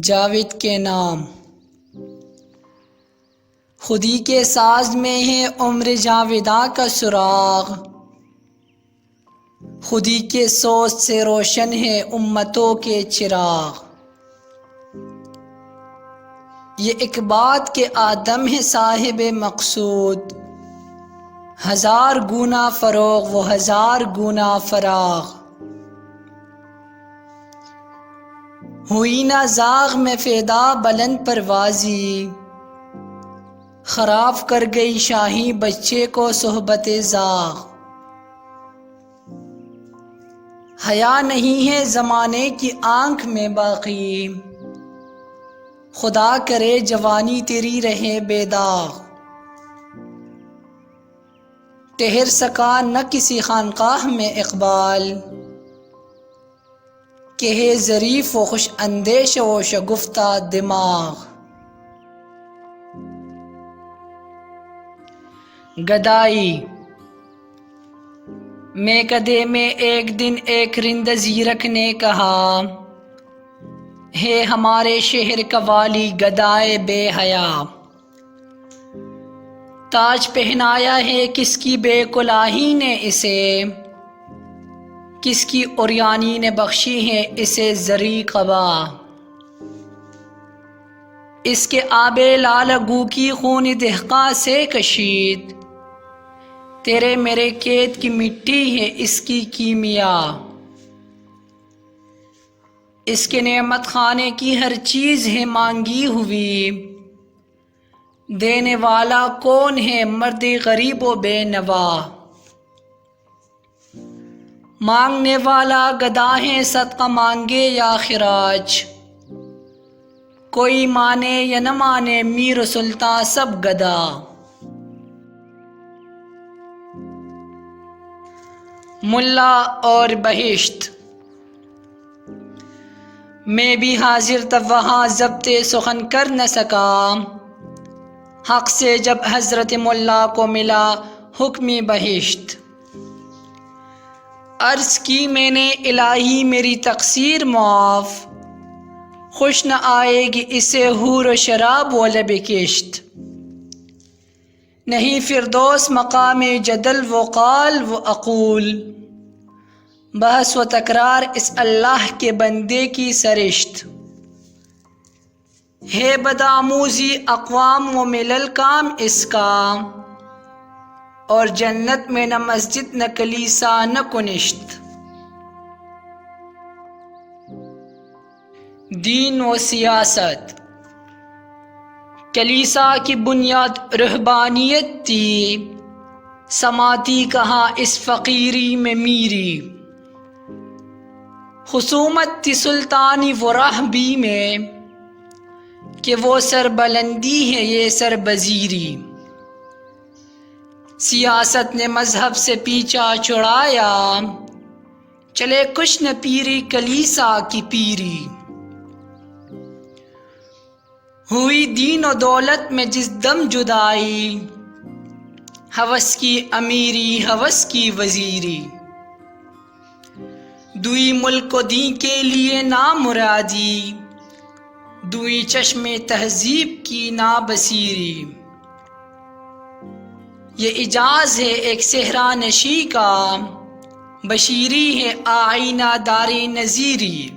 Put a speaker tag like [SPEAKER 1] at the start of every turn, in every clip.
[SPEAKER 1] جاوید کے نام خودی کے ساز میں ہے عمر جاویداں کا سراغ، خودی کے سوز سے روشن ہے امتوں کے چراغ۔ یہ ایک بات کہ آدم ہے صاحب مقصود، ہزار گنا فروغ و ہزار گنا فراغ۔ ہوئی نہ زاغ میں فیدا بلند پروازی، خراب کر گئی شاہی بچے کو صحبت زاغ۔ حیا نہیں ہے زمانے کی آنکھ میں باقی، خدا کرے جوانی تیری رہے بے داغ۔ ٹھہر سکا نہ کسی خانقاہ میں اقبال، کہ ہے ظریف و خوش اندیش و شگفتہ دماغ۔ گدائی میکدے میں ایک دن ایک رند زیرک نے کہا، ہے ہمارے شہر کا والی گدائے بے حیا۔ تاج پہنایا ہے کس کی بے کلاہی نے اسے، کس کی عریانی نے بخشی ہے اسے زرعی قبا۔ اس کے آب لال گو کی خون دہقاں سے کشید، تیرے میرے کھیت کی مٹی ہے اس کی کیمیا۔ اس کے نعمت خانے کی ہر چیز ہے مانگی ہوئی، دینے والا کون ہے مرد غریب و بے نوا۔ مانگنے والا گدا ہے صدقہ مانگے یا خراج، کوئی مانے یا نہ مانے میر و سلطان سب گدا۔ ملا اور بہشت میں بھی حاضر تب وہاں ضبط سخن کر نہ سکا، حق سے جب حضرت ملا کو ملا حکم بہشت۔ عرض کی میں نے الہی میری تقصیر معاف، خوش نہ آئے گی اسے حور و شراب و لب کشت۔ نہیں فردوس مقام جدل و قال و اقول، بحث و تکرار اس اللہ کے بندے کی سرشت۔ ہے بدآموزی اقوام و ملل کام اس کا، اور جنت میں نہ مسجد نہ کلیسا نہ کنشت۔ دین و سیاست کلیسا کی بنیاد رہبانیت تھی، سماتی کہاں اس فقیری میں میری۔ خصومت تھی سلطانی و راہبی میں، کہ وہ سر بلندی ہے یہ سر بزیری۔ سیاست نے مذہب سے پیچھا چھڑایا، چلے کچھ نہ پیری کلیسا کی پیری۔ ہوئی دین و دولت میں جس دم جدائی، ہوس کی امیری ہوس کی وزیری۔ دوئی ملک و دین کے لیے نامرادی، دوئی چشم تہذیب کی نابصیری۔ یہ اعجاز ہے ایک صحرا نشی کا، بشیری ہے آئینہ داری نذیری۔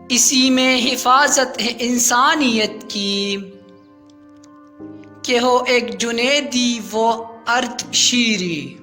[SPEAKER 1] اسی میں حفاظت ہے انسانیت کی، کہ ہو ایک جنیدی و ارد شیری۔